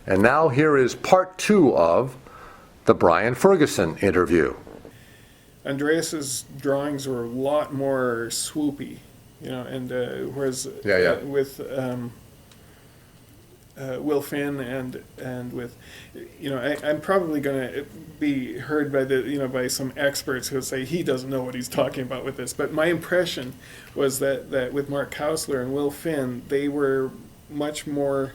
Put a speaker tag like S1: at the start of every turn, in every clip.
S1: And now here is part 2 of the Brian Ferguson interview.
S2: Andreas's drawings were a lot more swoopy, and whereas with Will Finn and with, I'm probably going to be heard by by some experts who say he doesn't know what he's talking about with this. But my impression was that with Mark Kausler and Will Finn, they were much more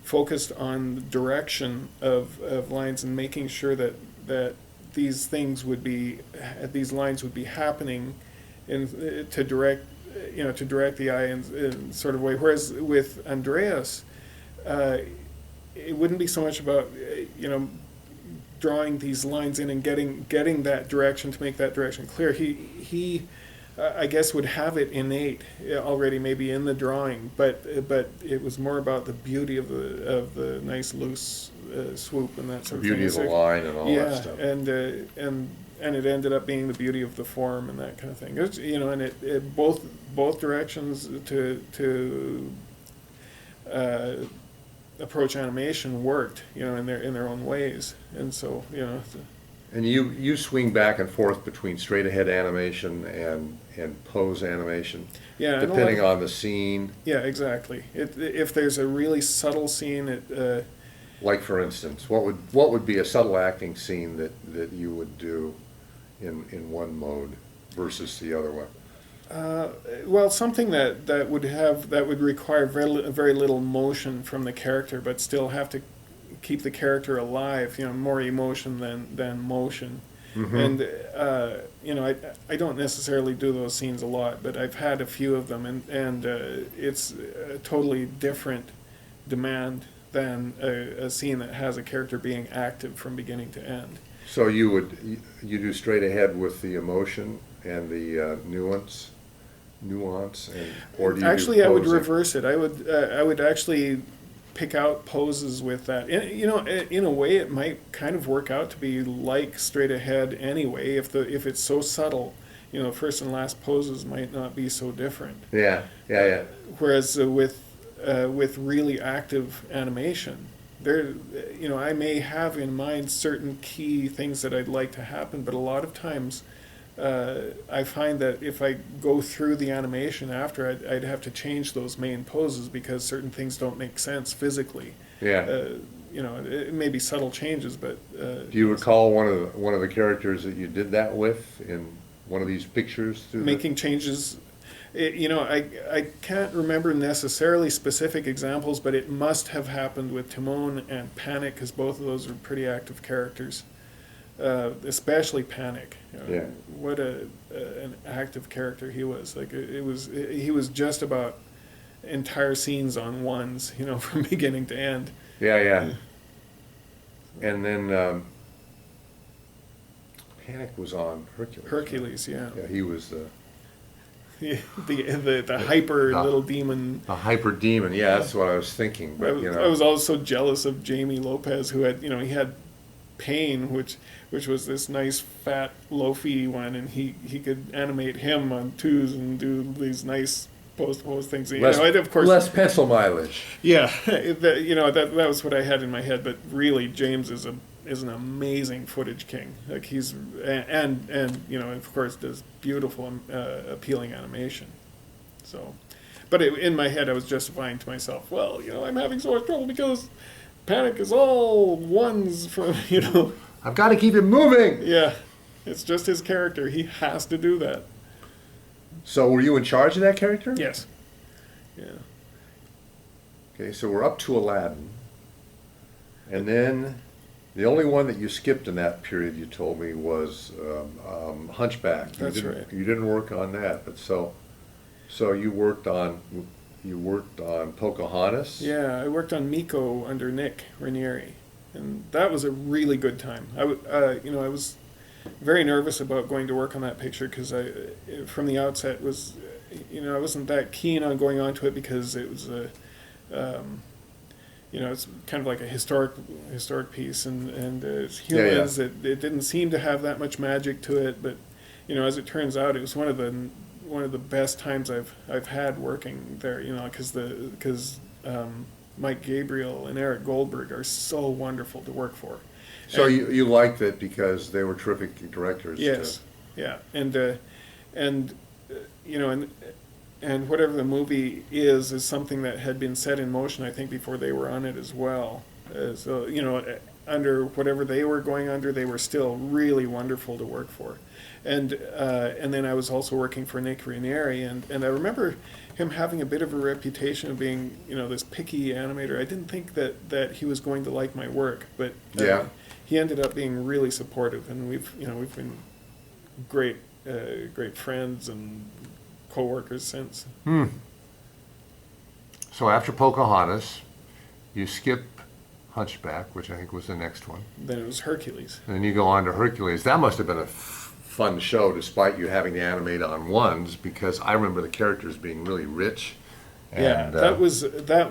S2: focused on the direction of lines and making sure that these lines would be happening to direct the eye in sort of way. Whereas with Andreas, it wouldn't be so much about drawing these lines in and getting that direction to make that direction clear. He I guess would have it innate already, maybe in the drawing, but it was more about the beauty of the nice loose swoop and that sort of thing.
S1: Beauty of the line and all that stuff.
S2: And it ended up being the beauty of the form and that kind of thing. It was, and it both directions to approach animation worked, in their own ways, and so
S1: And you swing back and forth between straight ahead animation and pose animation, depending on the scene.
S2: Yeah, exactly. If there's a really subtle scene,
S1: like for instance, what would be a subtle acting scene that you would do in one mode versus the other one?
S2: Well, something that would require very little motion from the character, but still have to keep the character alive. More emotion than motion. Mm-hmm. And I don't necessarily do those scenes a lot, but I've had a few of them, and it's a totally different demand than a scene that has a character being active from beginning to end.
S1: So you do straight ahead with the emotion and the nuance, or do you
S2: actually? I would reverse it. I would actually pick out poses with that. In a way, it might kind of work out to be like straight ahead anyway. If it's so subtle, first and last poses might not be so different.
S1: Yeah.
S2: Whereas with really active animation, I may have in mind certain key things that I'd like to happen, but a lot of times I find that if I go through the animation after, I'd have to change those main poses because certain things don't make sense physically.
S1: Yeah.
S2: It may be subtle changes, but.
S1: Do you recall one of the characters that you did that with in one of these pictures?
S2: Making changes. I can't remember necessarily specific examples, but it must have happened with Timon and Panic, because both of those are pretty active characters. Especially Panic. What an active character he was. He was just about entire scenes on ones, from beginning to end.
S1: Yeah. And then Panic was on Hercules.
S2: Hercules, right?
S1: Yeah, he was
S2: the hyper little demon.
S1: A hyper demon. Yeah, that's what I was thinking. But
S2: I was also jealous of Jamie Lopez, who had he had Pain, which was this nice fat loafy one, and he could animate him on twos and do these nice pose things. Of course,
S1: less pencil mileage.
S2: Yeah, that was what I had in my head. But really, James is an amazing footage king. Like he's and of course does beautiful, appealing animation. So, but in my head, I was justifying to myself, well, I'm having so much trouble because Panic is all ones from,
S1: I've got to keep it moving.
S2: Yeah, it's just his character. He has to do that.
S1: So were you in charge of that character?
S2: Yes. Yeah.
S1: Okay, so we're up to Aladdin. And then the only one that you skipped in that period, you told me, was Hunchback.
S2: That's right.
S1: You didn't work on that, but so you worked on Pocahontas?
S2: Yeah, I worked on Miko under Nick Ranieri, and that was a really good time. I was very nervous about going to work on that picture because from the outset was, I wasn't that keen on going onto it because it was it's kind of like a historic piece, and it's humans.
S1: Yeah.
S2: It didn't seem to have that much magic to it, but as it turns out, it was one of the best times I've had working there. Because Mike Gabriel and Eric Goldberg are so wonderful to work for.
S1: So
S2: And-
S1: you liked it because they were terrific directors.
S2: Yes, yeah, and you know, and whatever the movie is something that had been set in motion, I think, before they were on it as well. So you know, under whatever they were going under, they were still really wonderful to work for. And then I was also working for Nick Ranieri, and I remember him having a bit of a reputation of being, you know, this picky animator. I didn't think that he was going to like my work, but
S1: Yeah.
S2: he ended up being really supportive, and we've been great friends and co-workers since.
S1: So after Pocahontas, you skip Hunchback, which I think was the next one.
S2: Then it was Hercules.
S1: And then you go on to Hercules. That must have been a fun show, despite you having to animate on ones, because I remember the characters being really rich.
S2: Yeah,
S1: And,
S2: that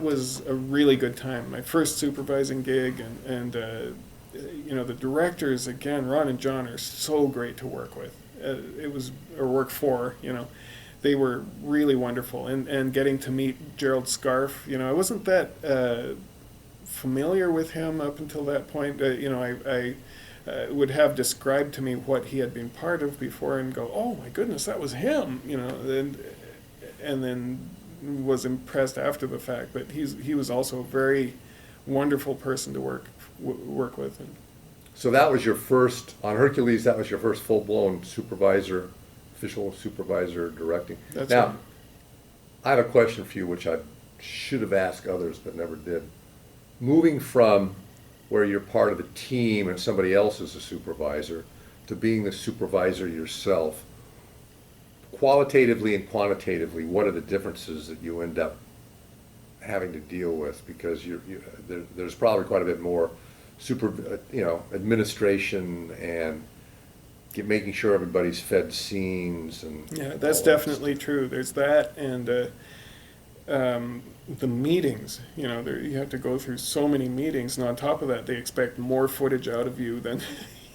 S2: was a really good time. My first supervising gig, and you know, the directors, again, Ron and John, are so great to work with. It was, or work for, you know. They were really wonderful, and getting to meet Gerald Scarfe, you know, I wasn't that familiar with him up until that point. You know, I would have described to me what he had been part of before, and go, oh my goodness, that was him, you know, and then was impressed after the fact. But he was also a very wonderful person to work with. And
S1: So that was your first, on Hercules, that was your first full-blown supervisor, official supervisor directing.
S2: That's
S1: Now,
S2: right.
S1: I have a question for you, which I should have asked others but never did. Moving from where you're part of a team and somebody else is a supervisor to being the supervisor yourself, qualitatively and quantitatively, what are the differences that you end up having to deal with? Because there's probably quite a bit more administration and making sure everybody's fed scenes and
S2: Yeah, that's
S1: all that
S2: definitely true. There's that, and the meetings. You know, you have to go through so many meetings, and on top of that, they expect more footage out of you than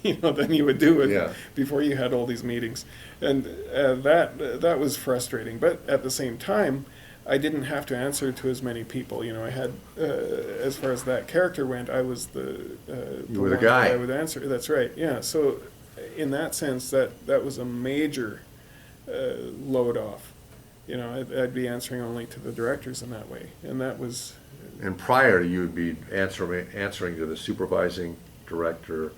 S2: than you would do it before you had all these meetings, and that was frustrating. But at the same time, I didn't have to answer to as many people. You know, I had, as far as that character went, I was
S1: You were the
S2: one
S1: guy.
S2: I would answer. That's right. Yeah. So, in that sense, that was a major load off. You know, I'd be answering only to the directors in that way, and that was.
S1: And prior, you would be answering to the supervising director,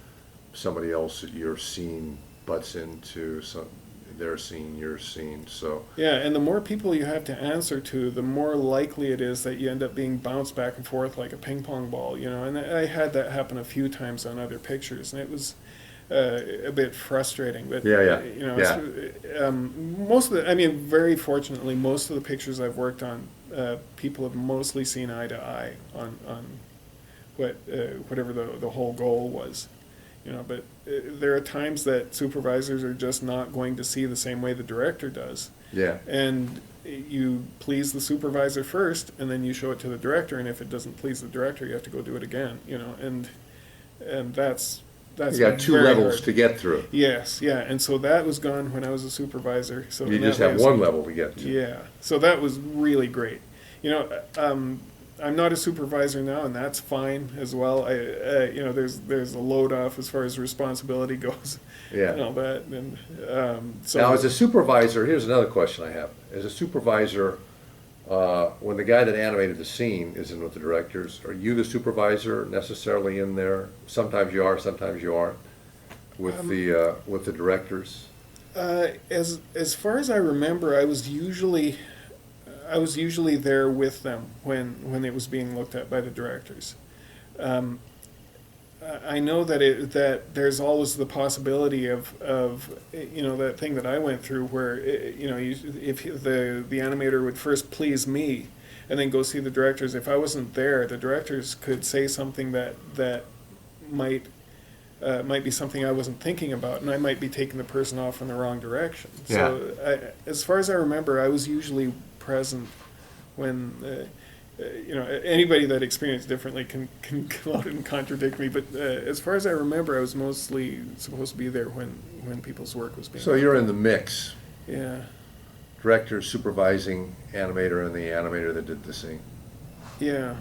S1: somebody else that your scene butts into, their scene, your scene. So
S2: Yeah, and the more people you have to answer to, the more likely it is that you end up being bounced back and forth like a ping pong ball. You know, and I had that happen a few times on other pictures, and it was a bit frustrating. But
S1: Yeah.
S2: you know, most of the, I mean, very fortunately, most of the pictures I've worked on, people have mostly seen eye to eye on whatever the whole goal was. You know, but there are times that supervisors are just not going to see the same way the director does.
S1: yeah.
S2: And you please the supervisor first, and then you show it to the director. And if it doesn't please the director, you have to go do it again. You know, and that's
S1: You got two
S2: very
S1: levels
S2: hard.
S1: to get through.
S2: Yes, yeah, and so that was gone when I was a supervisor. So
S1: You
S2: in
S1: just
S2: that way
S1: have
S2: I was-
S1: one level to get to.
S2: Yeah, so that was really great. You know, I'm not a supervisor now, and that's fine as well. You know, there's a load off as far as responsibility goes,
S1: Yeah.
S2: and all that. And so
S1: Now, as a supervisor, here's another question I have. As a supervisor, when the guy that animated the scene is in with the directors, are you the supervisor necessarily in there? Sometimes you are, sometimes you aren't, with the directors.
S2: as far as I remember, I was usually there with them when it was being looked at by the directors. I know that there's always the possibility of you know, that thing that I went through where you know, if the animator would first please me and then go see the directors. If I wasn't there, the directors could say something that might be something I wasn't thinking about, and I might be taking the person off in the wrong direction. So as far as I remember, I was usually present when you know, anybody that experienced differently can come out and contradict me, but as far as I remember, I was mostly supposed to be there when people's work was being
S1: So you're in the mix.
S2: yeah
S1: Director, supervising animator, and the animator that did the scene.
S2: yeah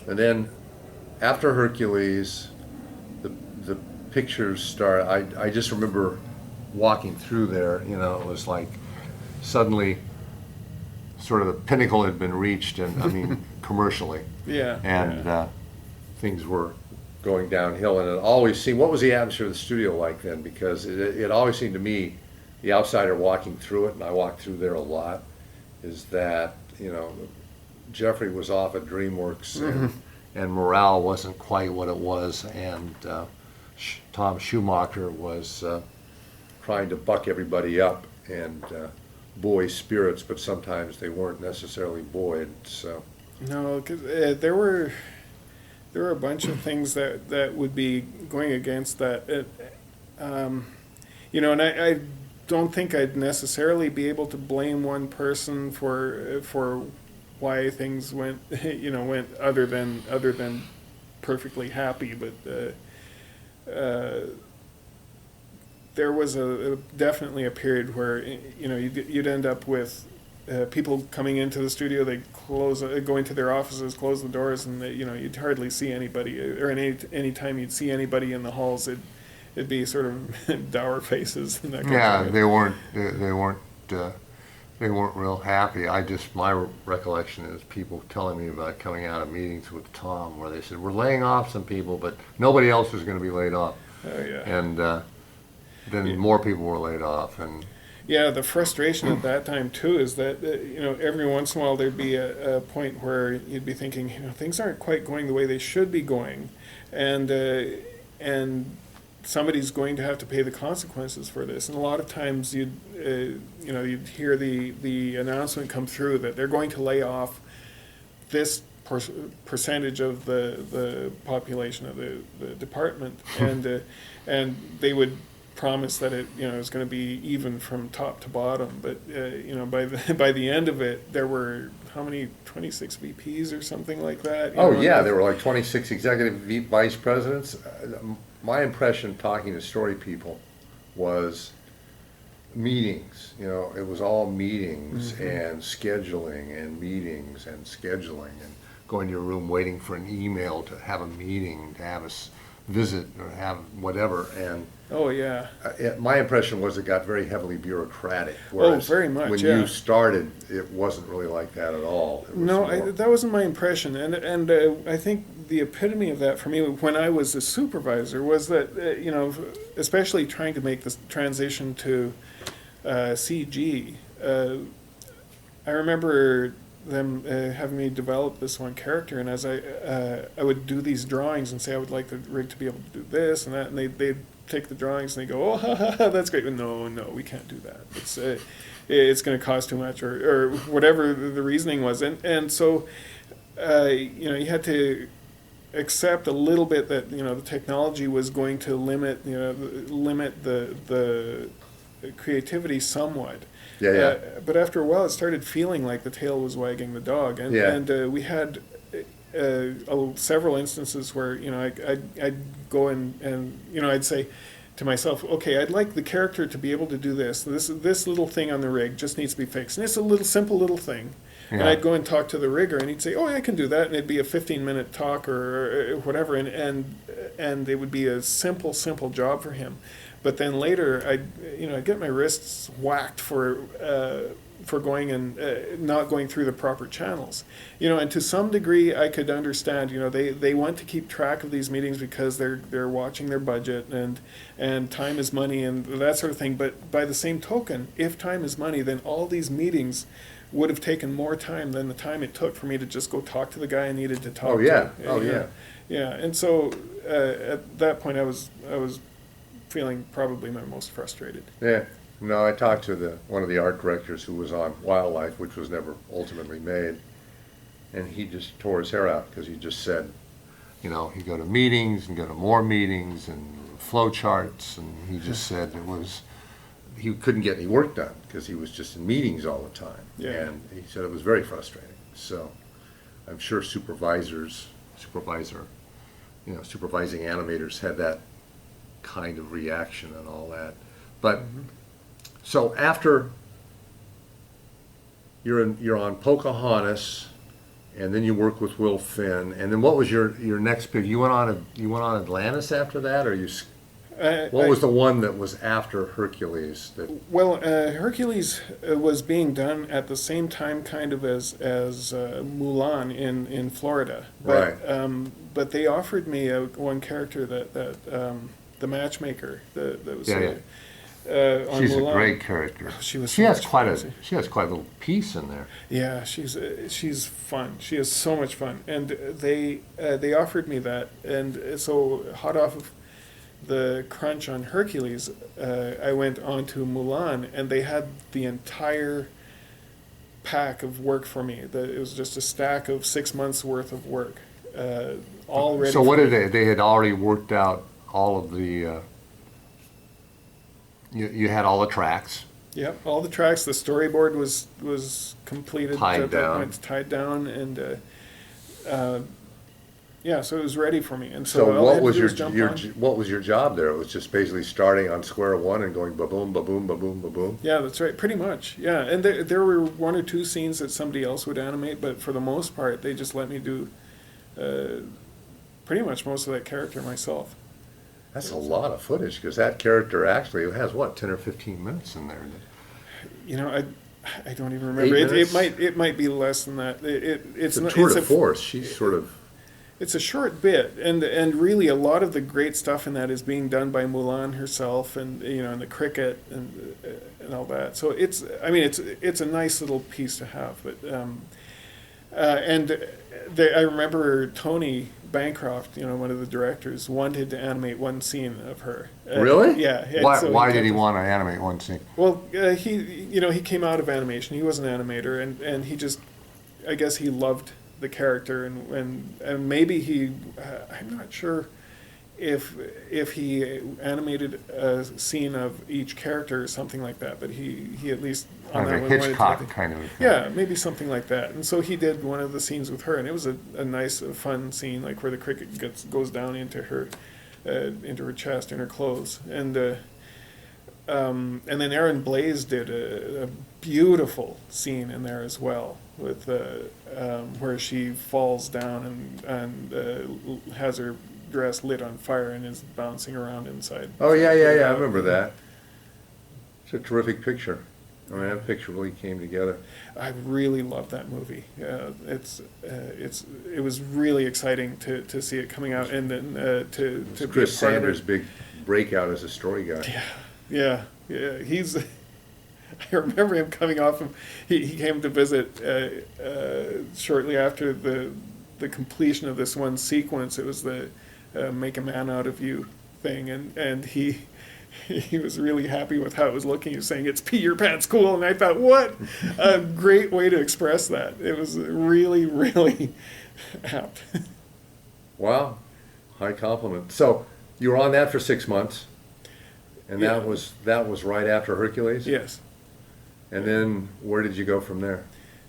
S1: And then after Hercules, the pictures start. I just remember walking through there. You know, it was like suddenly sort of the pinnacle had been reached, and I mean commercially,
S2: Yeah.
S1: and
S2: Yeah.
S1: things were going downhill. And it always seemed, what was the atmosphere of the studio like then? Because it always seemed to me, the outsider walking through it, and I walked through there a lot, is that, you know, Jeffrey was off at DreamWorks, and morale wasn't quite what it was, and Tom Schumacher was trying to buck everybody up and buoy spirits, but sometimes they weren't necessarily buoyed. So
S2: No, because there were a bunch of things that would be going against that. You know, and I don't think I'd necessarily be able to blame one person for why things went went other than perfectly happy, but there was definitely a period where you'd end up with people coming into the studio. They go into their offices, close the doors, and you'd hardly see anybody. Or any time you'd see anybody in the halls, it'd be sort of dour faces and that kind of thing.
S1: they weren't real happy. My recollection is people telling me about coming out of meetings with Tom where they said, we're laying off some people, but nobody else is going to be laid off.
S2: Oh yeah.
S1: And then more people were laid off. And
S2: yeah, the frustration at that time too is that every once in a while there'd be a point where you'd be thinking, things aren't quite going the way they should be going, and somebody's going to have to pay the consequences for this. And a lot of times you'd hear the announcement come through that they're going to lay off this percentage of the population of the department, and they would promise that it was going to be even from top to bottom, but by the end of it there were how many, 26 VPs or something like that.
S1: There were like 26 executive vice presidents. My impression talking to story people was meetings. It was all meetings and scheduling and meetings and scheduling and going to your room waiting for an email to have a meeting, to have a visit or have whatever. And
S2: oh yeah,
S1: my impression was it got very heavily bureaucratic.
S2: Very much.
S1: When you started, it wasn't really like that at all.
S2: That wasn't my impression, and I think the epitome of that for me when I was a supervisor was that especially trying to make this transition to CG. I remember them having me develop this one character, and as I would do these drawings and say I would like the rig to be able to do this and that, and they'd take the drawings and they go, oh, ha, ha, ha, that's great. No, we can't do that. It's going to cost too much, or whatever the reasoning was, and so you had to accept a little bit that the technology was going to limit the creativity somewhat.
S1: Yeah.
S2: But after a while, it started feeling like the tail was wagging the dog, and we had several instances where I'd go and I'd say to myself, okay, I'd like the character to be able to do this little thing on the rig just needs to be fixed, and it's a simple little thing. Yeah. And I'd go and talk to the rigger, and he'd say, "Oh, I can do that," and it'd be a 15-minute talk or whatever, and it would be a simple job for him. But then later, I'd get my wrists whacked for going and not going through the proper channels. And to some degree, I could understand. They want to keep track of these meetings because they're watching their budget, and time is money and that sort of thing. But by the same token, if time is money, then all these meetings would have taken more time than the time it took for me to just go talk to the guy I needed to talk to. Yeah. And so at that point, I was feeling probably my most frustrated.
S1: Yeah. No, I talked to one of the art directors who was on Wildlife, which was never ultimately made, and he just tore his hair out because he just said, he'd go to meetings and go to more meetings and flow charts, and he just said he couldn't get any work done because he was just in meetings all the time.
S2: Yeah.
S1: And he said it was very frustrating. So I'm sure supervising animators had that kind of reaction and all that. But so after you're on Pocahontas, and then you worked with Will Finn, and then what was your next pick? You went on Atlantis after that, or what was the one that was after Hercules?
S2: Well, Hercules was being done at the same time, kind of as Mulan in Florida. But they offered me one character that the matchmaker that was on
S1: She's
S2: Mulan.
S1: a great character.
S2: She has quite
S1: a little piece in there.
S2: Yeah, she's fun. She is so much fun, and they offered me that, and so hot off of the crunch on Hercules, I went on to Mulan, and they had the entire pack of work for me. It was just a stack of 6 months worth of work, all ready.
S1: So what did they had already worked out all of the. You had all the tracks.
S2: Yep, all the tracks. The storyboard was completed.
S1: Tied down.
S2: It's tied down, and yeah, so it was ready for me. And
S1: So
S2: all I
S1: what
S2: had to
S1: was
S2: do was jump on.
S1: what was your job there? It was just basically starting on square one and going ba-boom, ba-boom, ba-boom, ba-boom?
S2: Yeah, that's right, pretty much. Yeah, and there were one or two scenes that somebody else would animate, but for the most part, they just let me do pretty much most of that character myself.
S1: That's a lot of footage, because that character actually has, what, 10 or 15 minutes in there?
S2: You know, I don't even remember. It might be less than that. It's
S1: a
S2: not,
S1: tour
S2: it's
S1: de force. She's sort of...
S2: It's a short bit, and really a lot of the great stuff in that is being done by Mulan herself, and and the cricket and all that. So it's a nice little piece to have. But I remember Tony Bancroft, one of the directors, wanted to animate one scene of her.
S1: Really?
S2: Yeah.
S1: Why did he want to animate one scene?
S2: Well, he came out of animation. He was an animator, and he just, I guess he loved the character, and maybe he, I'm not sure if he animated a scene of each character or something like that, but he at least on
S1: Kind
S2: that
S1: of a
S2: one wanted
S1: Hitchcock
S2: to,
S1: kind of a thing.
S2: yeah, maybe something like that. And so he did one of the scenes with her, and it was a nice, fun scene, like where the cricket goes down into her chest, in her clothes, and then Aaron Blaise did a beautiful scene in there as well, with where she falls down and has her dress lit on fire and is bouncing around inside.
S1: Oh, yeah, I remember that. It's a terrific picture. I mean, that picture really came together.
S2: I really love that movie. It was really exciting to see it coming out, and then to be
S1: Chris
S2: a part of it.
S1: Sanders' big breakout as a story guy.
S2: Yeah. He's. I remember him coming off of. He came to visit shortly after the completion of this one sequence. It was the "Make a Man Out of You" thing, and he was really happy with how it was looking. He was saying, "It's pee your pants cool," and I thought, what a great way to express that. It was really, really apt.
S1: Wow, high compliment. So you were on that for 6 months. And
S2: Yeah.
S1: that was right after Hercules?
S2: Yes.
S1: And then where did you go from there?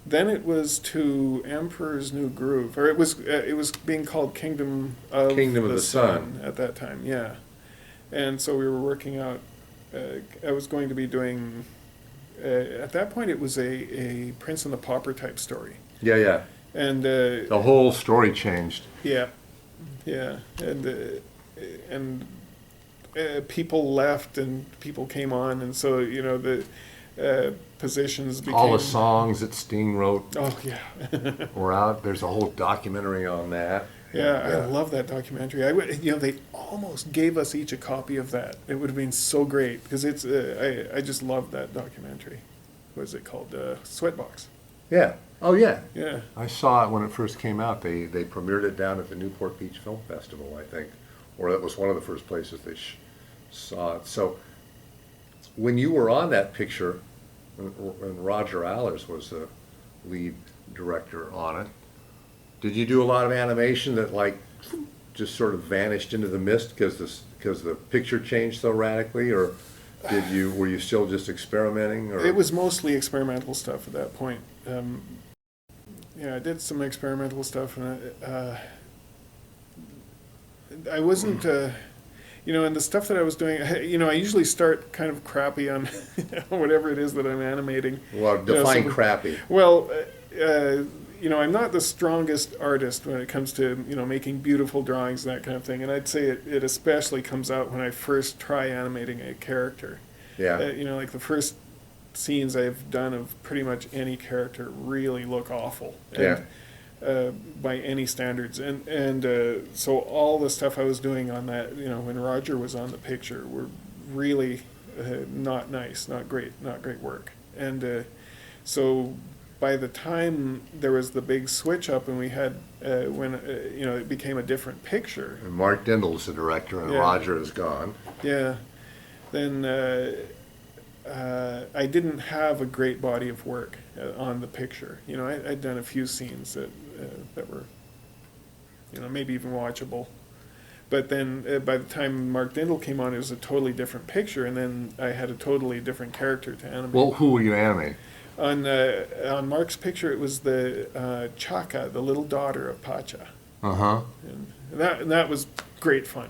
S2: Then it was to Emperor's New Groove, or it was being called Kingdom of the Sun at that time, yeah. And so we were working out. I was going to be doing. At that point, it was a Prince and the Pauper type story.
S1: Yeah.
S2: And
S1: The whole story changed.
S2: yeah, and people left and people came on, and so the positions became
S1: All the songs that Sting wrote
S2: Oh yeah.
S1: were out. There's a whole documentary on that.
S2: Yeah, I love that documentary. They almost gave us each a copy of that. It would have been so great, because it's. I just love that documentary. What is it called? Sweatbox.
S1: Yeah. Oh yeah.
S2: Yeah.
S1: I saw it when it first came out. They premiered it down at the Newport Beach Film Festival, I think, or that was one of the first places they saw it. So when you were on that picture, and Roger Allers was the lead director on it, did you do a lot of animation that just sort of vanished into the mist because the picture changed so radically, or were you still just experimenting? Or?
S2: It was mostly experimental stuff at that point. I did some experimental stuff, and I wasn't. And the stuff that I was doing, I usually start kind of crappy on whatever it is that I'm animating.
S1: Well, define crappy.
S2: Well, I'm not the strongest artist when it comes to, making beautiful drawings and that kind of thing. And I'd say it especially comes out when I first try animating a character.
S1: Yeah.
S2: Like the first scenes I've done of pretty much any character really look awful. And, by any standards. And so all the stuff I was doing on that, when Roger was on the picture, were really not nice, not great work. And so by the time there was the big switch up and we had, when it became a different picture.
S1: And Mark Dindal's the director, and Roger is gone.
S2: Yeah. Then I didn't have a great body of work on the picture. I'd done a few scenes that were, maybe even watchable. But then by the time Mark Dindal came on, it was a totally different picture, and then I had a totally different character to animate.
S1: Well, who were you animating?
S2: On Mark's picture, it was the Chaka, the little daughter of Pacha.
S1: Uh-huh.
S2: And that was great fun.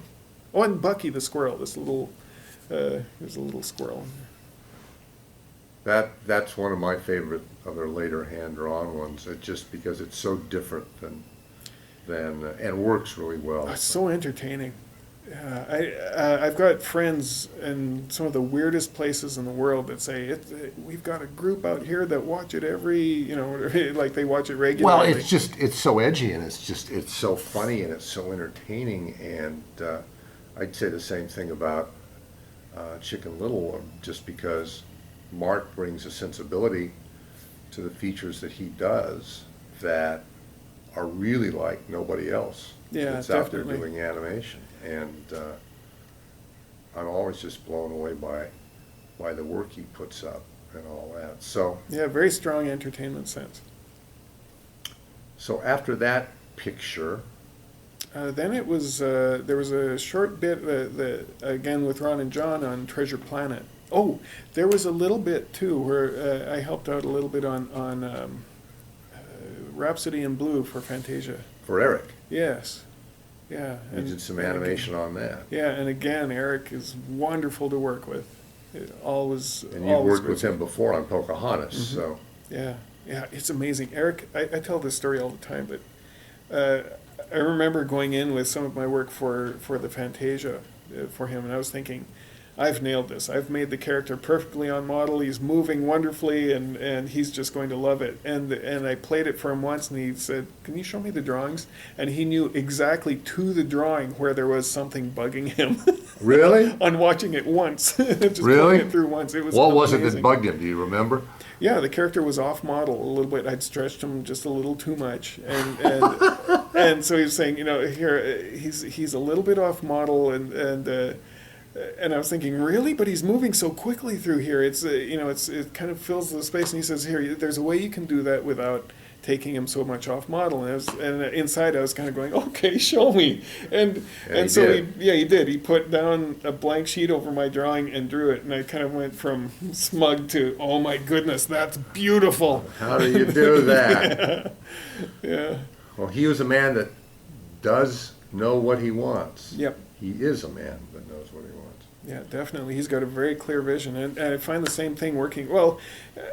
S2: Oh, and Bucky the squirrel, there's a little squirrel.
S1: That's one of my favorite of their later hand-drawn ones. It just because it's so different than and works really well.
S2: It's so entertaining. I've got friends in some of the weirdest places in the world that say we've got a group out here that watch it every, like they watch it regularly.
S1: Well, it's so edgy, and it's so funny, and it's so entertaining. And I'd say the same thing about Chicken Little, just because Mark brings a sensibility to the features that he does that are really like nobody else that's out there doing animation. And I'm always just blown away by the work he puts up and all that. So
S2: yeah, very strong entertainment sense.
S1: So after that picture,
S2: then it was there was a short bit again with Ron and John on Treasure Planet. Oh, there was a little bit too where I helped out a little bit on Rhapsody in Blue for Fantasia.
S1: For Eric.
S2: Yes. Yeah.
S1: You did some animation on that.
S2: Yeah, and again, Eric is wonderful to work with. And
S1: you worked with him before on Pocahontas,
S2: mm-hmm.
S1: So.
S2: Yeah, it's amazing. Eric, I tell this story all the time, but I remember going in with some of my work for the Fantasia for him, and I was thinking, I've nailed this. I've made the character perfectly on model. He's moving wonderfully, and he's just going to love it. And I played it for him once, and he said, "Can you show me the drawings?" And he knew exactly to the drawing where there was something bugging him.
S1: Really?
S2: On watching it once, just
S1: really?
S2: playing it through once. It was
S1: what
S2: amazing.
S1: Was it that bugged him? Do you remember?
S2: Yeah, the character was off model a little bit. I'd stretched him just a little too much, and so he was saying, here he's a little bit off model, and I was thinking, really? But he's moving so quickly through here. It's it kind of fills the space. And he says, here, there's a way you can do that without taking him so much off model. And inside I was kind of going, okay, show me. And so he did. He put down a blank sheet over my drawing and drew it. And I kind of went from smug to, oh my goodness, that's beautiful.
S1: How do you do that?
S2: Yeah.
S1: Well, he was a man that does know what he wants.
S2: Yep.
S1: He is a man that knows what he wants.
S2: Yeah, definitely. He's got a very clear vision. And I find the same thing working. Well,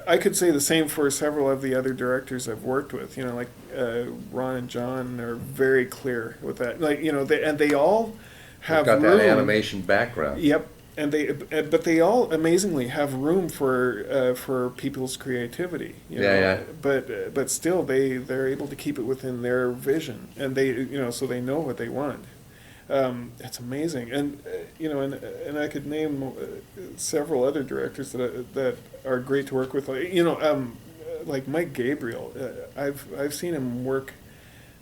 S2: I could say the same for several of the other directors I've worked with. Like Ron and John are very clear with that. They all have
S1: got
S2: room.
S1: that animation background.
S2: Yep. But they all amazingly have room for people's creativity.
S1: Yeah.
S2: But still, they're able to keep it within their vision, and so they know what they want. It's amazing, and I could name several other directors that are great to work with. Like Mike Gabriel. I've seen him work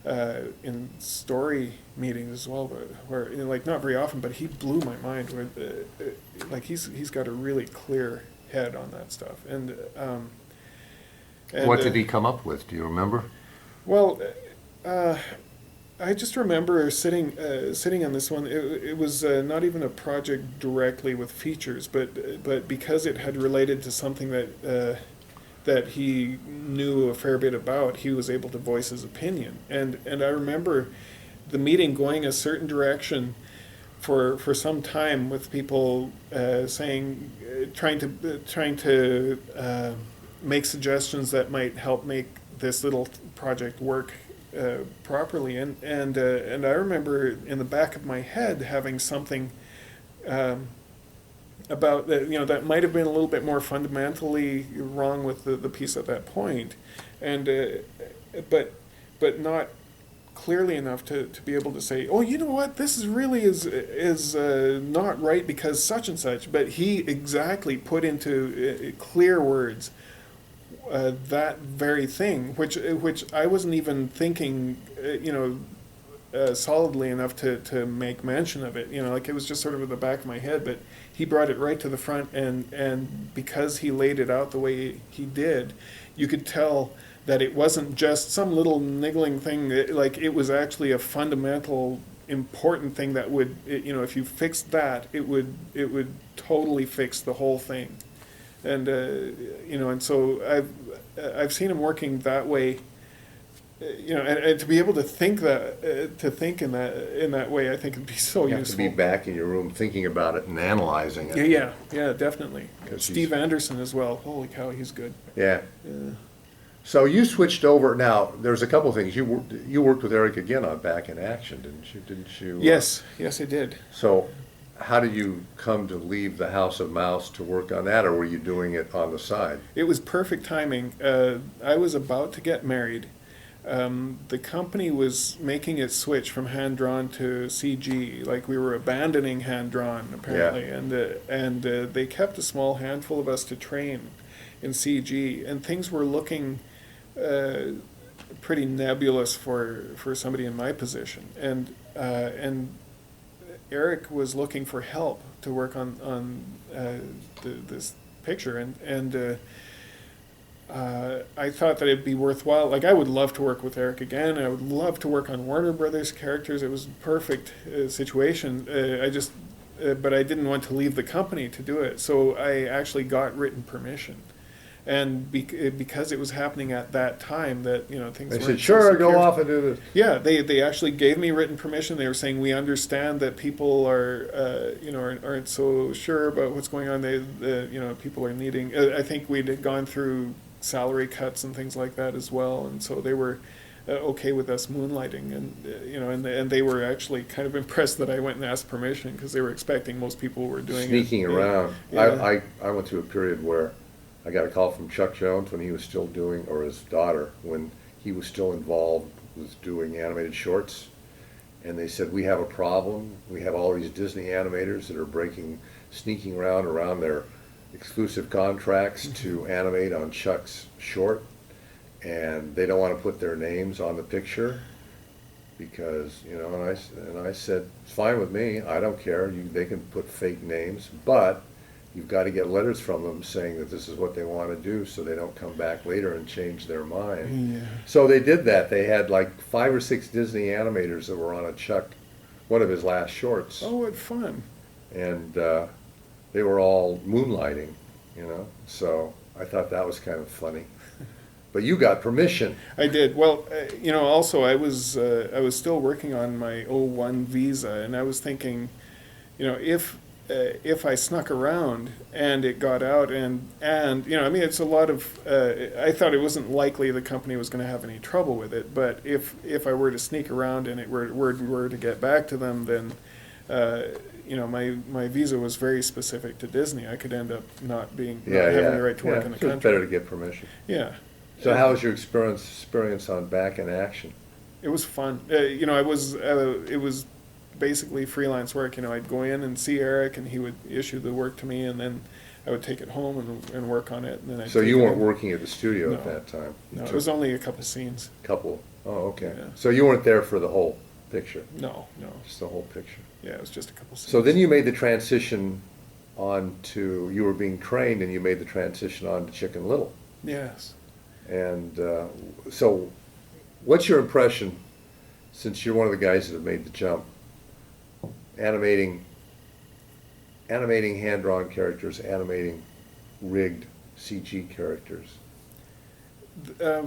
S2: in story meetings as well, where not very often, but he blew my mind. Where he's got a really clear head on that stuff. And
S1: what did he come up with? Do you remember?
S2: Well. I just remember sitting on this one. It was not even a project directly with features, but because it had related to something that he knew a fair bit about, he was able to voice his opinion. And I remember the meeting going a certain direction for some time, with people trying to make suggestions that might help make this little project work properly. And I remember in the back of my head having something about that, that might have been a little bit more fundamentally wrong with the piece at that point, and but not clearly enough to be able to say, oh, you know what, this is not right because such and such. But he exactly put into clear words that very thing, which I wasn't even thinking, solidly enough to make mention of it. Like it was just sort of in the back of my head, but he brought it right to the front, and because he laid it out the way he did, you could tell that it wasn't just some little niggling thing. Like it was actually a fundamental, important thing that would, if you fixed that, it would totally fix the whole thing. And and so I've seen him working that way. And to be able to think in that way, I think it'd be so
S1: You have
S2: useful.
S1: to be back in your room thinking about it and analyzing it.
S2: Yeah, definitely.
S1: 'Cause
S2: Steve Anderson as well. Holy cow, he's good.
S1: Yeah.
S2: Yeah.
S1: So you switched over. Now, there's a couple things. You worked with Eric again on Back in Action, didn't you? Didn't you?
S2: Yes, I did.
S1: So how did you come to leave the House of Mouse to work on that, or were you doing it on the side?
S2: It was perfect timing. I was about to get married. The company was making its switch from hand-drawn to CG. Like we were abandoning hand-drawn, apparently.
S1: Yeah.
S2: And they kept a small handful of us to train in CG. And things were looking pretty nebulous for somebody in my position. And Eric was looking for help to work on this picture. And I thought that it'd be worthwhile. Like I would love to work with Eric again. I would love to work on Warner Brothers characters. It was a perfect situation. But I didn't want to leave the company to do it. So I actually got written permission. And because it was happening at that time, that things.
S1: They
S2: weren't
S1: said,
S2: so
S1: "Sure, go
S2: secure.
S1: off and do this."
S2: Yeah, they actually gave me written permission. They were saying, we understand that people aren't so sure about what's going on. People are needing. I think we'd gone through salary cuts and things like that as well, and so they were okay with us moonlighting, and they were actually kind of impressed that I went and asked permission because they were expecting most people were doing
S1: Sneaking
S2: it.
S1: around.
S2: Yeah.
S1: I went through a period where I got a call from Chuck Jones when he was still doing, or his daughter, when he was still involved with doing animated shorts. And they said, we have a problem. We have all these Disney animators that are sneaking around their exclusive contracts to animate on Chuck's short. And they don't want to put their names on the picture because, and I said, it's fine with me. I don't care. They can put fake names, but you've got to get letters from them saying that this is what they want to do so they don't come back later and change their mind.
S2: Yeah.
S1: So they did that. They had like 5 or 6 Disney animators that were on one of his last shorts.
S2: Oh, what fun!
S1: And they were all moonlighting, So I thought that was kind of funny. But you got permission.
S2: I did. Well, also I was still working on my O1 visa, and I was thinking, if I snuck around and it got out, and it's a lot of. I thought it wasn't likely the company was going to have any trouble with it, but if I were to sneak around and it were to get back to them, then my visa was very specific to Disney. I could end up not having the right to work in the
S1: so
S2: country.
S1: it's better to get permission.
S2: Yeah.
S1: So how was your experience on Back in Action?
S2: It was fun. It was basically freelance work. I'd go in and see Eric, and he would issue the work to me, and then I would take it home and work on it. And then
S1: So you weren't working at the studio at
S2: No.
S1: that time?
S2: No, it was only a couple of scenes.
S1: Couple. Oh, okay.
S2: Yeah.
S1: So you weren't there for the whole picture?
S2: No.
S1: Just the whole picture.
S2: Yeah, it was just a couple of scenes.
S1: So then you made the transition you were being trained, and you made the transition on to Chicken Little.
S2: Yes.
S1: And so what's your impression, since you're one of the guys that have made the jump, animating hand-drawn characters, animating rigged CG characters?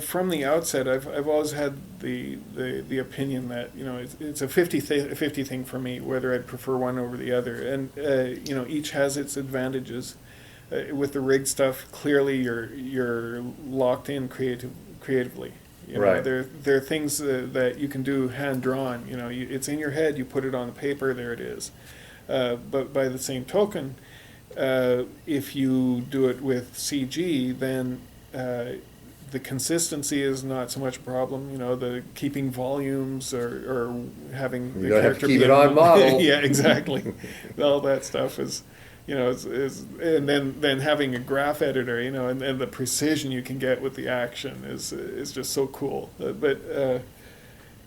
S2: From the outset, I've always had the opinion that it's a 50 thing for me, whether I'd prefer one over the other, and each has its advantages. With the rigged stuff, clearly you're locked in creatively, You know,
S1: Right.
S2: there are things that you can do hand drawn. You know, it's in your head. You put it on the paper. There it is. But by the same token, if you do it with CG, then the consistency is not so much a problem. You know, the keeping volumes or having
S1: You
S2: the
S1: don't have to
S2: character
S1: keep
S2: be
S1: it on model.
S2: yeah, exactly. All that stuff is, you know, is and then having a graph editor, you know, and the precision you can get with the action is just so cool. But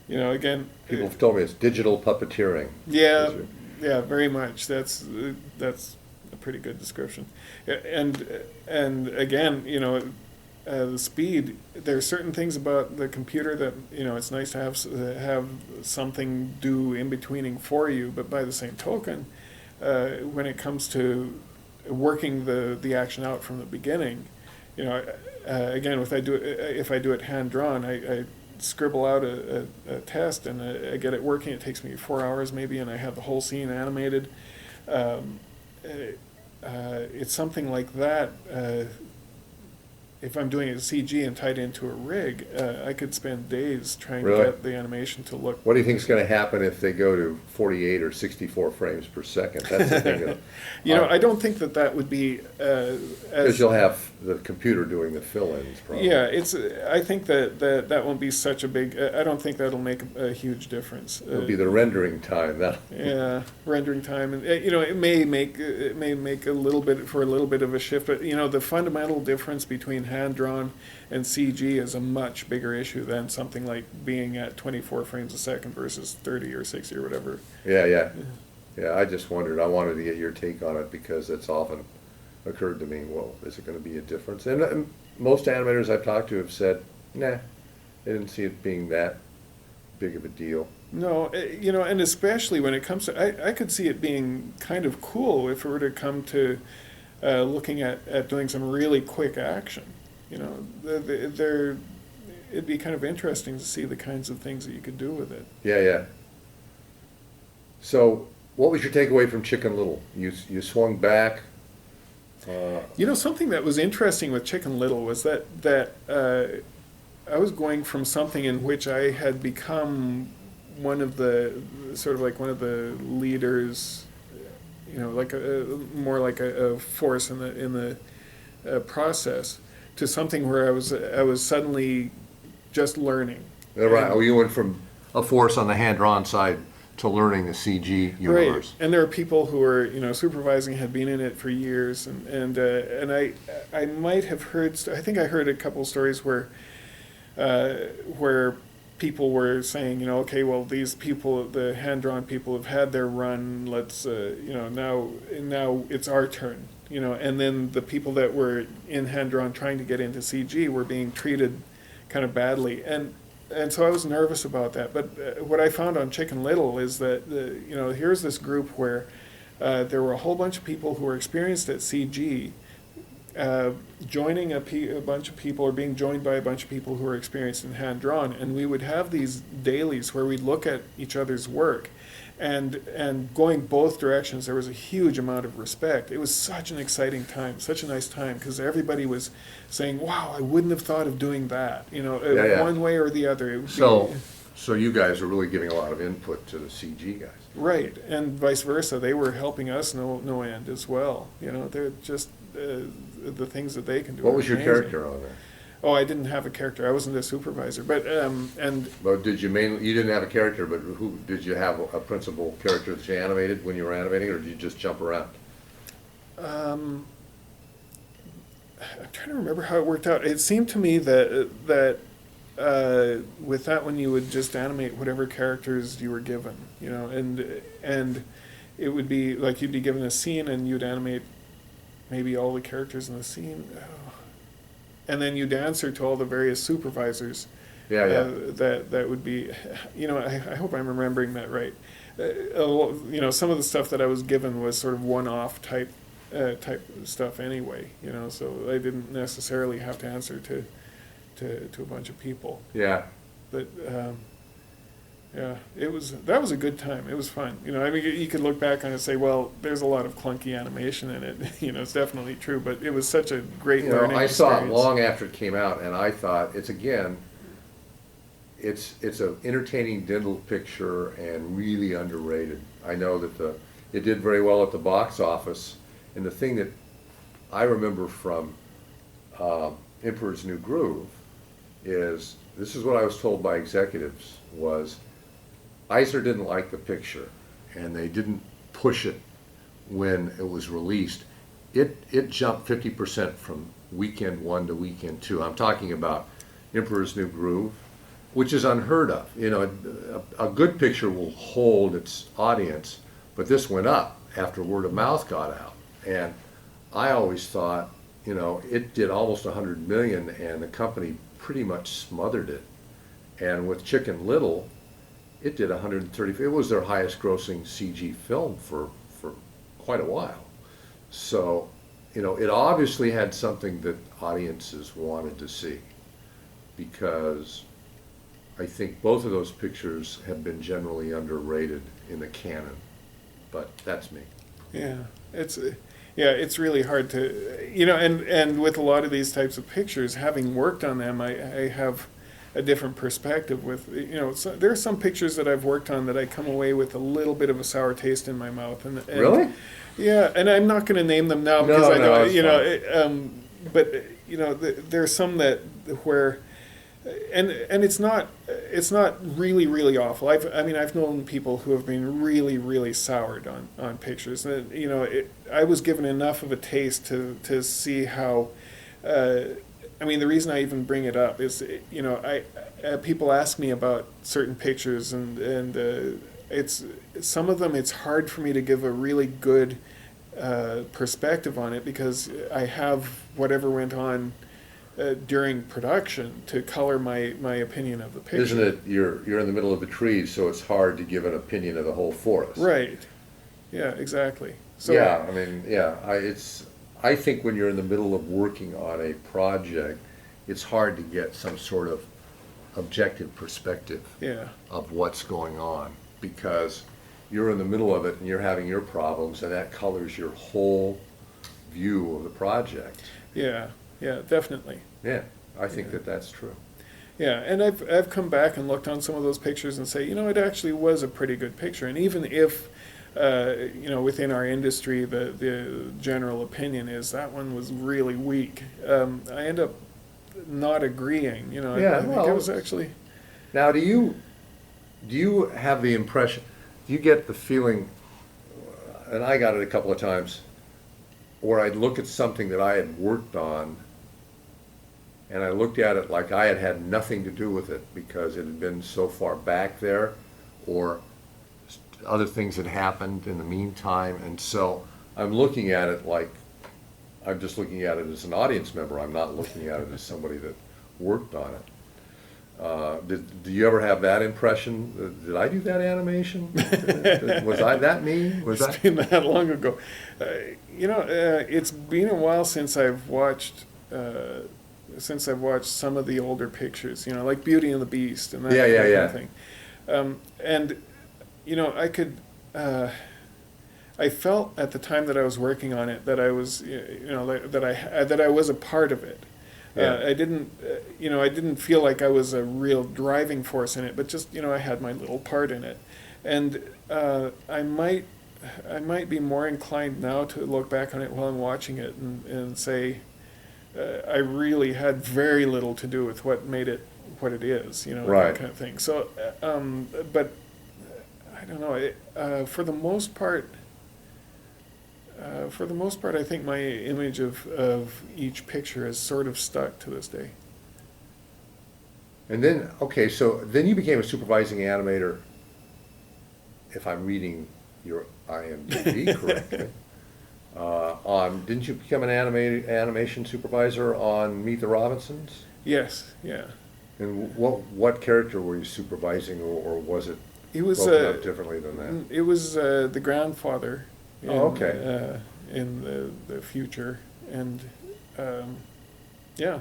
S2: you know, again,
S1: People have told me it's digital puppeteering.
S2: yeah,
S1: Is it?
S2: yeah, very much. That's a pretty good description. And again, you know, the speed. There are certain things about the computer that, you know, it's nice to have something do in betweening for you. But by the same token, when it comes to working the action out from the beginning, you know, again, if I do it hand drawn, I scribble out a test and I get it working. It takes me 4 hours maybe, and I have the whole scene animated. It's something like that. If I'm doing it CG and tied into a rig, I could spend days trying
S1: Really?
S2: to get the animation to look.
S1: What do you think is going to happen if they go to 48 or 64 frames per second? That's the thing. That,
S2: You know, I don't think that would be
S1: because
S2: as.
S1: you'll have the computer doing the fill-ins, probably.
S2: Yeah, it's. I think that won't be such a big. I don't think that'll make a huge difference.
S1: It'll be the rendering time. That.
S2: Yeah, rendering time, and you know, it may make a little bit of a shift, but you know, the fundamental difference between hand drawn and CG is a much bigger issue than something like being at 24 frames a second versus 30 or 60 or whatever.
S1: Yeah. I just wondered. I wanted to get your take on it because it's often occurred to me. Well, is it going to be a difference? And most animators I've talked to have said, nah, they didn't see it being that big of a deal.
S2: No, you know, and especially when it comes to, I could see it being kind of cool if it were to come to looking at doing some really quick action. You know, it'd be kind of interesting to see the kinds of things that you could do with it.
S1: Yeah. So, what was your takeaway from Chicken Little? You swung back.
S2: You know, something that was interesting with Chicken Little was that I was going from something in which I had become one of the leaders, you know, like more like a force in the process, to something where I was suddenly just learning.
S1: Right. Oh, you went from a force on the hand-drawn side to learning the CG universe.
S2: Right, and there are people who are, you know, supervising, had been in it for years, and I might have heard. I think I heard a couple stories where people were saying, you know, okay, well, these people, the hand-drawn people, have had their run. Let's, you know, now it's our turn. You know, and then the people that were in hand-drawn trying to get into CG were being treated kind of badly, and so I was nervous about that. But what I found on Chicken Little is that, you know, here's this group where there were a whole bunch of people who were experienced at CG, joining a bunch of people, or being joined by a bunch of people who were experienced in hand-drawn, and we would have these dailies where we'd look at each other's work, and going both directions. There was a huge amount of respect. It was such an exciting time, such a nice time, because everybody was saying, wow, I wouldn't have thought of doing that, you know, one way or the other. It would
S1: So you guys are really giving a lot of input to the CG guys.
S2: right, and vice versa. They were helping us no end as well. You know, they're just the things that they can do.
S1: What
S2: are
S1: was your
S2: amazing.
S1: character on there?
S2: Oh, I didn't have a character. I wasn't a supervisor, but and
S1: Well, you didn't have a character, but who did you have a principal character that you animated when you were animating, or did you just jump around?
S2: I'm trying to remember how it worked out. It seemed to me that with that one you would just animate whatever characters you were given, you know, and it would be like you'd be given a scene and you'd animate maybe all the characters in the scene. And then you'd answer to all the various supervisors.
S1: Yeah.
S2: That would be, you know, I hope I'm remembering that right. You know, some of the stuff that I was given was sort of one-off type stuff anyway. You know, so I didn't necessarily have to answer to a bunch of people.
S1: Yeah.
S2: But yeah, that was a good time. It was fun. You know, I mean, you could look back on it and say, well, there's a lot of clunky animation in it. You know, it's definitely true, but it was such a great learning
S1: I saw it
S2: experience.
S1: long after it came out, and I thought it's, again, it's an entertaining dental picture and really underrated. I know that it did very well at the box office, and the thing that I remember from Emperor's New Groove is, this is what I was told by executives, was Eisner didn't like the picture, and they didn't push it when it was released. It jumped 50% from weekend one to weekend two. I'm talking about Emperor's New Groove, which is unheard of. You know, a good picture will hold its audience, but this went up after word of mouth got out. And I always thought, you know, it did almost 100 million, and the company pretty much smothered it. And with Chicken Little, it did 130. It was their highest grossing CG film for quite a while. So, you know, it obviously had something that audiences wanted to see, because I think both of those pictures have been generally underrated in the canon, but that's me.
S2: Yeah, it's really hard to, you know, and with a lot of these types of pictures, having worked on them, I have a different perspective with, you know, so there are some pictures that I've worked on that I come away with a little bit of a sour taste in my mouth. And
S1: Really?
S2: Yeah, and I'm not going to name them now because I know,
S1: it's
S2: you know,
S1: fine.
S2: but you know, there's some that where, and it's not really awful. I've known people who have been really soured on pictures. And, you know, I was given enough of a taste to see how. I mean, the reason I even bring it up is, you know, people ask me about certain pictures, and it's some of them. It's hard for me to give a really good perspective on it, because I have whatever went on during production to color my opinion of the picture.
S1: Isn't it? You're in the middle of a tree, so it's hard to give an opinion of the whole forest.
S2: Right. Yeah. Exactly. So
S1: yeah, I mean, yeah, I think when you're in the middle of working on a project, it's hard to get some sort of objective perspective
S2: yeah.
S1: of what's going on, because you're in the middle of it and you're having your problems, and that colors your whole view of the project.
S2: Yeah. Yeah. Definitely.
S1: Yeah, I think that's true.
S2: Yeah, and I've come back and looked on some of those pictures and say, you know, it actually was a pretty good picture. And even if, you know, within our industry, the general opinion is that one was really weak, I end up not agreeing. You know,
S1: Yeah,
S2: I think it was actually.
S1: Now, do you have the impression? Do you get the feeling? And I got it a couple of times, where I'd look at something that I had worked on, and I looked at it like I had nothing to do with it because it had been so far back there, or other things had happened in the meantime. And so I'm looking at it like I'm just looking at it as an audience member. I'm not looking at it as somebody that worked on it. Do you ever have that impression? Did I do that animation? Was I that me?
S2: It's been that long ago. You know, it's been a while since I've watched some of the older pictures. You know, like Beauty and the Beast and that kind of thing. And you know, I felt at the time that I was working on it that I was, you know, that I was a part of it.
S1: Yeah.
S2: I didn't, you know, I didn't feel like I was a real driving force in it, but just, you know, I had my little part in it. And I might be more inclined now to look back on it while I'm watching it and say, I really had very little to do with what made it what it is, you know,
S1: Right.
S2: that kind of thing. So, but I don't know. For the most part, I think my image of each picture has sort of stuck to this day.
S1: And then, okay, so then you became a supervising animator, if I'm reading your IMDb correctly. Didn't you become an animation supervisor on Meet the Robinsons?
S2: Yes, yeah.
S1: And what character were you supervising, or was it
S2: It was
S1: broken up differently than that?
S2: It was the grandfather.
S1: Okay.
S2: In the future, and yeah,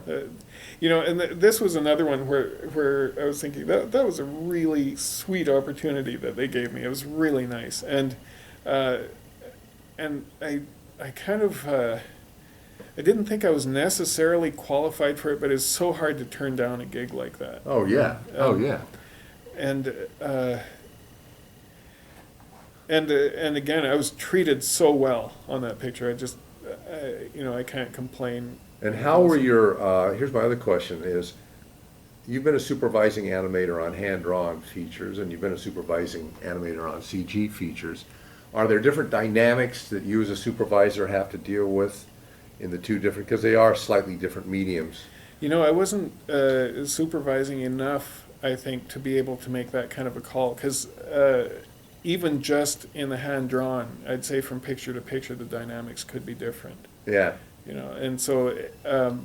S2: you know, and this was another one where I was thinking that was a really sweet opportunity that they gave me. It was really nice, and I kind of I didn't think I was necessarily qualified for it, but it's so hard to turn down a gig like that.
S1: Oh, yeah.
S2: Um, And and again, I was treated so well on that picture. I can't complain.
S1: And how were your, here's my other question is, you've been a supervising animator on hand-drawn features, and you've been a supervising animator on CG features. Are there different dynamics that you as a supervisor have to deal with in the two different, because they are slightly different mediums?
S2: I wasn't supervising enough, I think, to be able to make that kind of a call. Because even just in the hand-drawn, I'd say from picture to picture, the dynamics could be different.
S1: Yeah.
S2: And so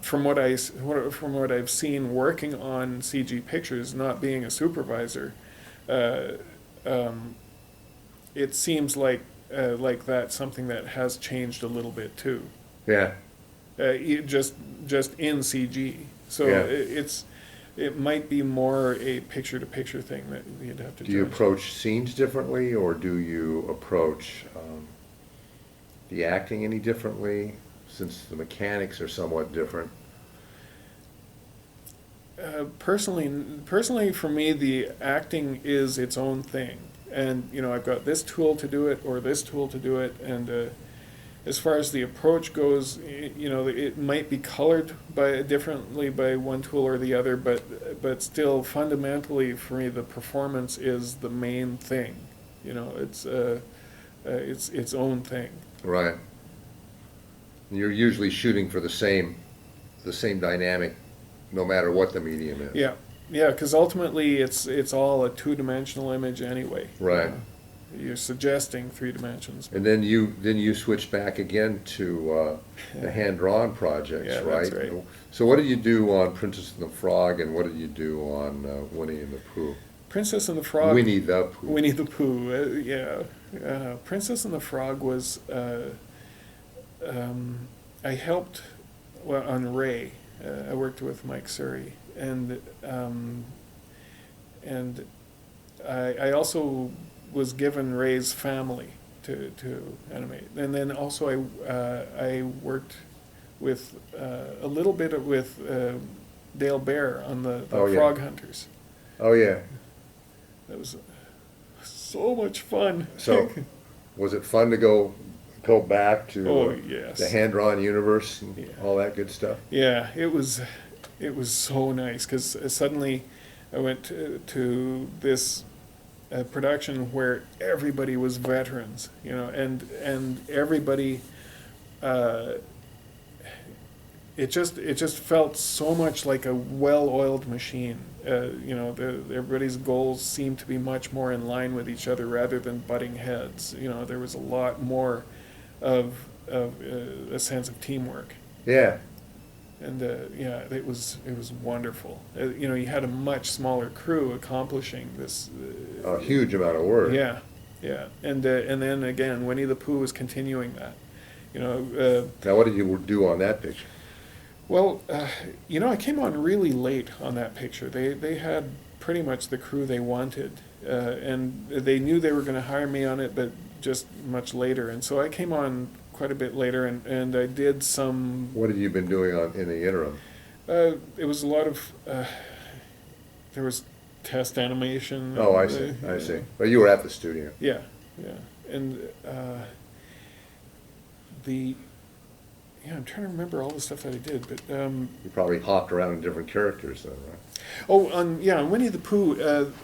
S2: from what I've seen working on CG pictures, not being a supervisor, it seems like that's something that has changed a little bit too.
S1: Yeah.
S2: Just in CG. So
S1: Yeah.
S2: it might be more a picture to picture thing that you'd have to.
S1: Do you
S2: judge.
S1: approach scenes differently, or do you approach the acting any differently, since the mechanics are somewhat different?
S2: Personally, for me, the acting is its own thing, and I've got this tool to do it or this tool to do it, and as far as the approach goes, it might be colored differently by one tool or the other, but still fundamentally for me, the performance is the main thing. It's its own thing.
S1: Right. You're usually shooting for the same dynamic, no matter what the medium is.
S2: Yeah, because ultimately it's all a two-dimensional image anyway.
S1: Right.
S2: You're suggesting 3 dimensions.
S1: And then you switch back again to the hand-drawn projects,
S2: Yeah,
S1: right?
S2: that's right.
S1: So what did you do on Princess and the Frog, and what did you do on Winnie and the Pooh?
S2: Princess and the Frog.
S1: Winnie the Pooh.
S2: Winnie the Pooh. Princess and the Frog was. I helped on Ray. I worked with Mike Surrey, and I also was given Ray's family to animate, and then also I worked with a little bit with Dale Bear on the
S1: Oh, yeah.
S2: Frog Hunters.
S1: Oh, yeah.
S2: That was so much fun.
S1: So was it fun to go back to
S2: Oh, yes.
S1: the hand-drawn universe and
S2: Yeah.
S1: all that good stuff?
S2: Yeah, it was so nice because suddenly I went to this production where everybody was veterans, and everybody. It just felt so much like a well-oiled machine. Everybody's goals seemed to be much more in line with each other rather than butting heads. There was a lot more of a sense of teamwork.
S1: Yeah.
S2: And it was wonderful. You had a much smaller crew accomplishing this.
S1: A huge amount of work.
S2: Yeah, and then again, Winnie the Pooh was continuing that.
S1: Now, what did you do on that picture?
S2: Well, I came on really late on that picture. They had pretty much the crew they wanted, and they knew they were going to hire me on it, but just much later. And so I came on quite a bit later, and I did some.
S1: What have you been doing in the interim?
S2: It was a lot of. There was test animation.
S1: Oh, I see. I see. Well, you were at the studio.
S2: Yeah, and I'm trying to remember all the stuff that I did, but.
S1: You probably hopped around in different characters then, right?
S2: Oh, on Winnie the Pooh,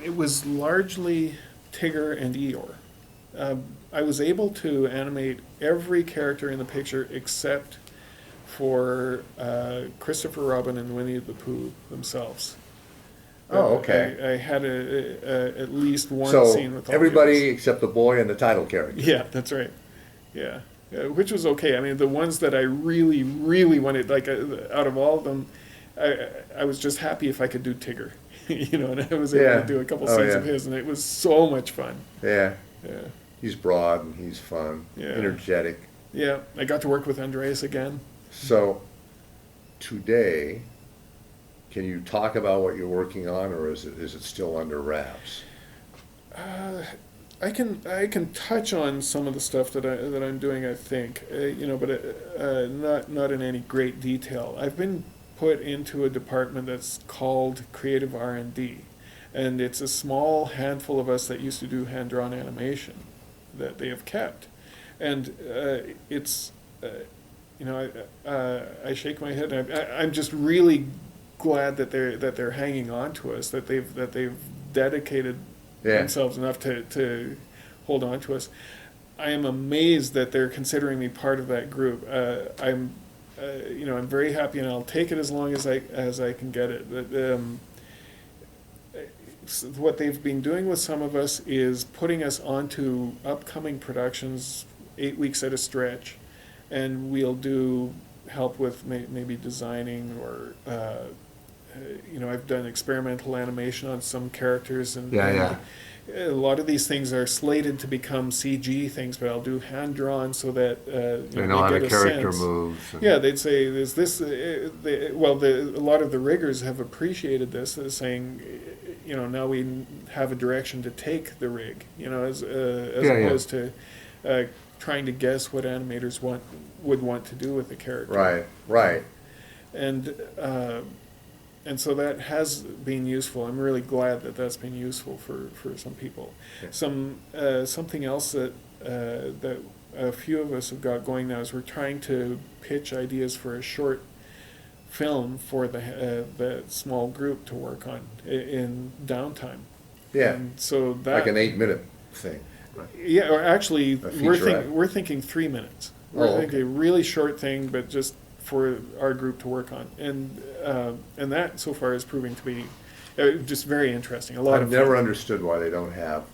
S2: it was largely Tigger and Eeyore. I was able to animate every character in the picture except for Christopher Robin and Winnie the Pooh themselves.
S1: Oh, okay.
S2: I had at least one
S1: So
S2: scene with all
S1: everybody
S2: the others.
S1: except the boy and the title character.
S2: Yeah, that's right. Yeah, which was okay. I mean, the ones that I really, really wanted, like out of all of them, I was just happy if I could do Tigger, and I was able to do a couple scenes of his, and it was so much fun.
S1: Yeah.
S2: Yeah.
S1: He's broad and he's fun, energetic.
S2: Yeah, I got to work with Andreas again.
S1: So today, can you talk about what you're working on, or is it still under wraps?
S2: I can touch on some of the stuff that I'm doing. I think but not in any great detail. I've been put into a department that's called Creative R&D, and it's a small handful of us that used to do hand drawn animation that they have kept, and it's I shake my head. And I'm just really glad that they're hanging on to us. That they've dedicated themselves enough to hold on to us. I am amazed that they're considering me part of that group. I'm very happy, and I'll take it as long as I can get it. But, what they've been doing with some of us is putting us onto upcoming productions 8 weeks at a stretch, and we'll do help with maybe designing or I've done experimental animation on some characters, and a lot of these things are slated to become CG things, but I'll do hand drawn so that
S1: they know how the character moves.
S2: Yeah, they'd say, "Is this?" A lot of the riggers have appreciated this, as saying, now we have a direction to take the rig, as opposed to trying to guess what animators would want to do with the character.
S1: Right.
S2: And so that has been useful. I'm really glad that that's been useful for some people.
S1: Yeah.
S2: Something else that a few of us have got going now is we're trying to pitch ideas for a short film for the small group to work on in downtime.
S1: Yeah.
S2: And so that,
S1: like an 8-minute thing. Right.
S2: Yeah, or actually
S1: we're
S2: thinking 3 minutes.
S1: We're
S2: thinking a really short thing, but just for our group to work on, and that so far is proving to be just very interesting.
S1: I've never understood why they don't have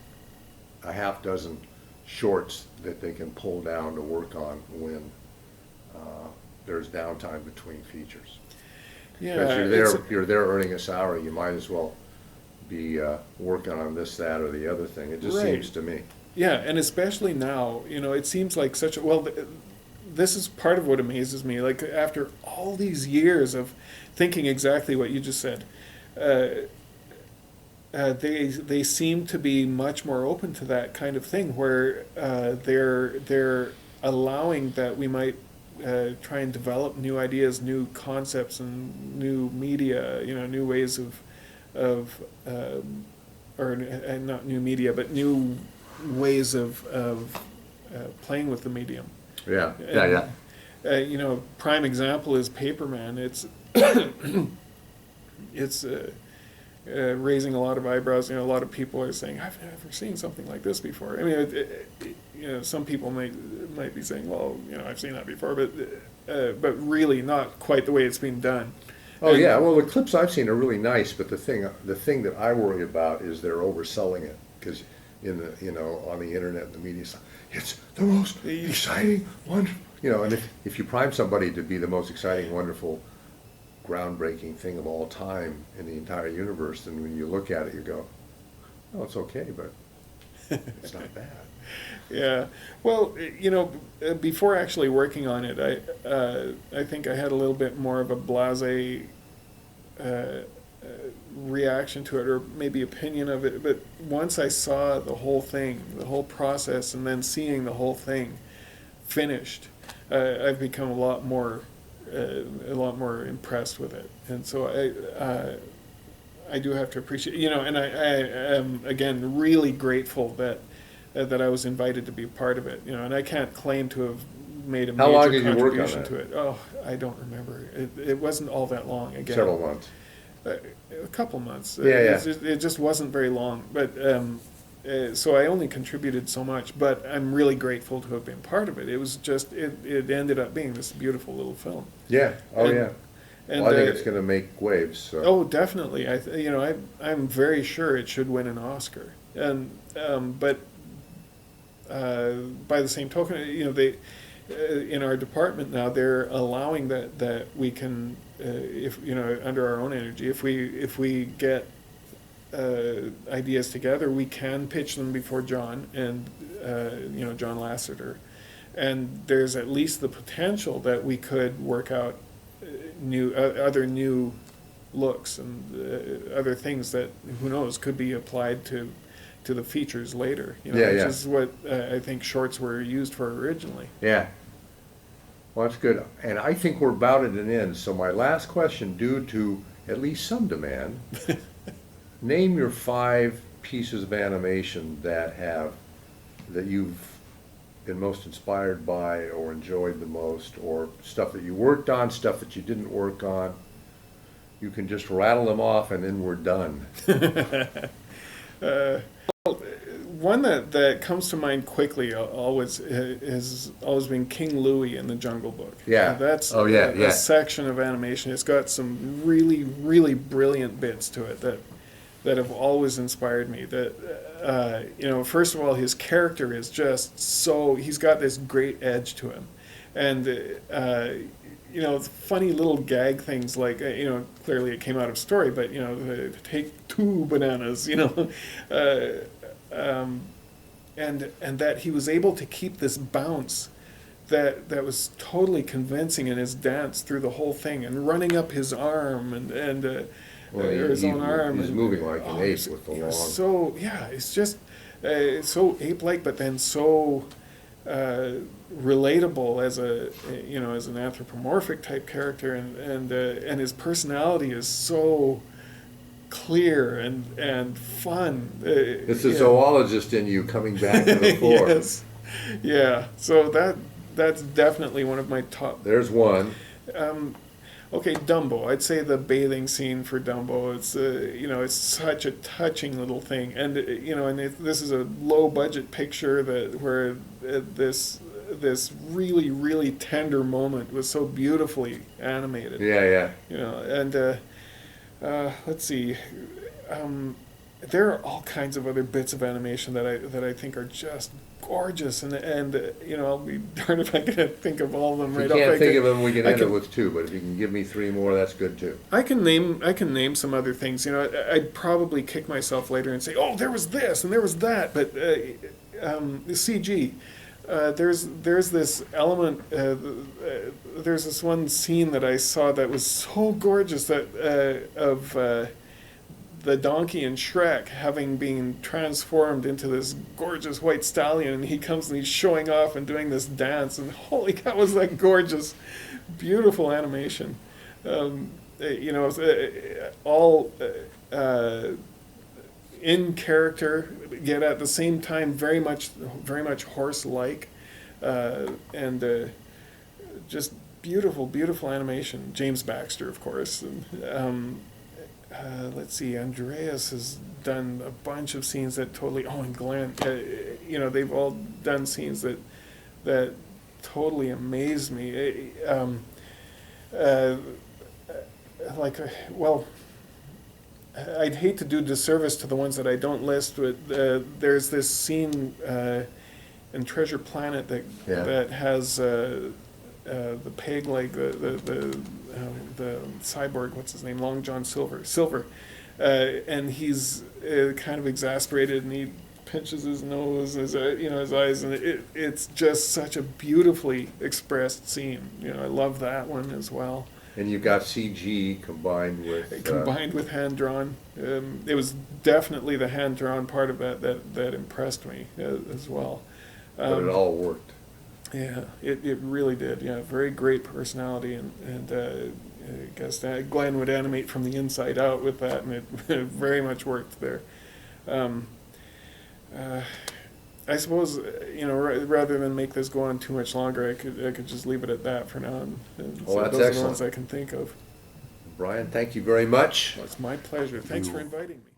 S1: a half dozen shorts that they can pull down to work on when there's downtime between features.
S2: Yeah,
S1: because you're there earning a salary. You might as well be working on this, that, or the other thing. It just seems to me.
S2: Yeah, and especially now, it seems like such a this is part of what amazes me. Like, after all these years of thinking exactly what you just said, they seem to be much more open to that kind of thing, where they're allowing that we might try and develop new ideas, new concepts, and new media. New ways not new media, but new ways of playing with the medium.
S1: Yeah.
S2: Prime example is Paperman. It's raising a lot of eyebrows. A lot of people are saying, "I've never seen something like this before." I mean, some people might be saying, "Well, I've seen that before," but really not quite the way it's been done.
S1: Oh, yeah. Well, the clips I've seen are really nice, but the thing that I worry about is they're overselling it, because on the internet and the media, it's the most exciting, wonderful, and if you prime somebody to be the most exciting, wonderful, groundbreaking thing of all time in the entire universe, then when you look at it, you go, "Oh, it's okay, but it's not bad."
S2: Yeah. Well, before actually working on it, I think I had a little bit more of a blasé reaction to it, or maybe opinion of it. But once I saw the whole thing, the whole process, and then seeing the whole thing finished, I've become a lot more impressed with it. And so I do have to appreciate, and I am again really grateful that I was invited to be a part of it, and I can't claim to have made a
S1: How long
S2: major
S1: did you work on
S2: contribution to it. Oh, I don't remember. It wasn't all that long. Again,
S1: Several months.
S2: A couple months.
S1: Yeah.
S2: It just wasn't very long, but so I only contributed so much. But I'm really grateful to have been part of it. It was just it ended up being this beautiful little film.
S1: Yeah. Yeah.
S2: And
S1: I think it's going to make waves. So.
S2: Oh, definitely. I'm very sure it should win an Oscar. And but by the same token, they in our department now, they're allowing that we can, if under our own energy, if we get ideas together, we can pitch them before John and John Lasseter, and there's at least the potential that we could work out other new looks and other things that, who knows, could be applied to to the features later.
S1: Yeah,
S2: which
S1: yeah.
S2: is what I think shorts were used for originally.
S1: Yeah. Well, that's good. And I think we're about at an end. So my last question, due to at least some demand, name your 5 pieces of animation that you've been most inspired by or enjoyed the most, or stuff that you worked on, stuff that you didn't work on. You can just rattle them off and then we're done.
S2: One that comes to mind quickly always has always been King Louie in the Jungle Book.
S1: Yeah.
S2: That's
S1: Oh, yeah, yeah.
S2: a section of animation. It's got some really, really brilliant bits to it that have always inspired me. That first of all, his character is just he's got this great edge to him, and funny little gag things like clearly it came out of story, but take 2 bananas, and that he was able to keep this bounce that was totally convincing in his dance through the whole thing, and running up his arm and
S1: Well,
S2: or his own arm.
S1: He's
S2: and,
S1: moving like an ape
S2: it's-
S1: with the
S2: it
S1: long.
S2: was so it's just so ape-like, but then so relatable as as an anthropomorphic type character, and his personality is so clear and fun.
S1: It's the zoologist in you coming back to the fore.
S2: Yes, yeah. So that's definitely one of my top.
S1: There's one.
S2: Okay, Dumbo. I'd say the bathing scene for Dumbo. It's it's such a touching little thing, and this is a low budget picture where this really, really tender moment was so beautifully animated.
S1: Yeah, yeah.
S2: And let's see. There are all kinds of other bits of animation that I think are just gorgeous, and I'll be darned if I can think of all of them
S1: If
S2: right
S1: you
S2: off.
S1: can't think of them, we can
S2: I
S1: end it
S2: can-
S1: with 2, but if you can give me 3 more, that's good too.
S2: I can name some other things. I'd probably kick myself later and say, oh, there was this and there was that. But the CG, there's this element. There's this one scene that I saw that was so gorgeous of the donkey in Shrek having been transformed into this gorgeous white stallion, and he comes and he's showing off and doing this dance, and holy cow, was that gorgeous, beautiful animation. All in character, yet at the same time very much horse-like, and just beautiful animation. James Baxter, of course. And, let's see, Andreas has done a bunch of scenes that totally. Oh, and Glenn, they've all done scenes that totally amaze me. I'd hate to do disservice to the ones that I don't list, but there's this scene in Treasure Planet that has the peg leg, the cyborg, what's his name, Long John Silver, and he's kind of exasperated, and he pinches his nose, his eyes, and it's just such a beautifully expressed scene. I love that one as well.
S1: And you've got CG combined with
S2: Hand drawn. It was definitely the hand drawn part of that impressed me as well.
S1: but it all worked.
S2: Yeah, it really did. Yeah, very great personality, and I guess that Glenn would animate from the inside out with that, and it very much worked there. I suppose rather than make this go on too much longer, I could just leave it at that for now. And
S1: Oh,
S2: so
S1: that's
S2: those are the
S1: excellent.
S2: ones I can think of.
S1: Brian, thank you very much.
S2: Well, it's my pleasure. Thanks for inviting me.